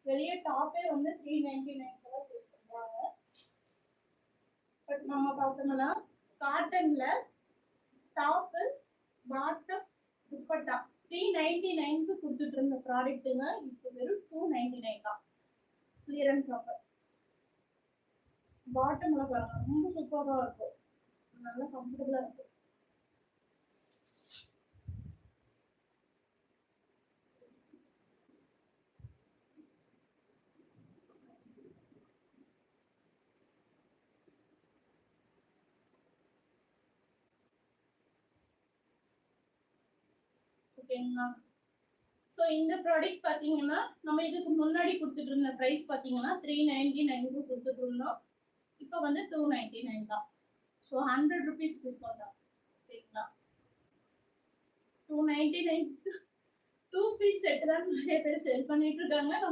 வெளியே டாப்பே வந்து 399 சேல் பண்றாங்க. பட் நம்ம பார்த்தோம்னா காட்டன்ல டாப்பு பாட்டம் துப்பட்டா 399க்கு கொடுத்துட்டு இருந்த ப்ராடக்ட்டுங்க இப்போ வெறும் 299 தான். Clearance offer. பாட்டம்ல பாருங்க ரொம்ப சூப்பரா இருக்கும், நல்லா கம்ஃபர்டபுளா இருக்கும். ஓகேங்களா? ஸோ இந்த ப்ராடக்ட் பார்த்தீங்கன்னா நம்ம இதுக்கு முன்னாடி கொடுத்துட்டு இருந்த ப்ரைஸ் பார்த்தீங்கன்னா 399க்கு கொடுத்துட்டு இருந்தோம். இப்போ வந்து 299 தான். ஸோ 100 rupees டிஸ்கவுண்ட் தான். ஓகேங்களா? 299 2 பீஸ் செட் தான் நிறைய பேர் செல் பண்ணிட்டு இருக்காங்க. நம்ம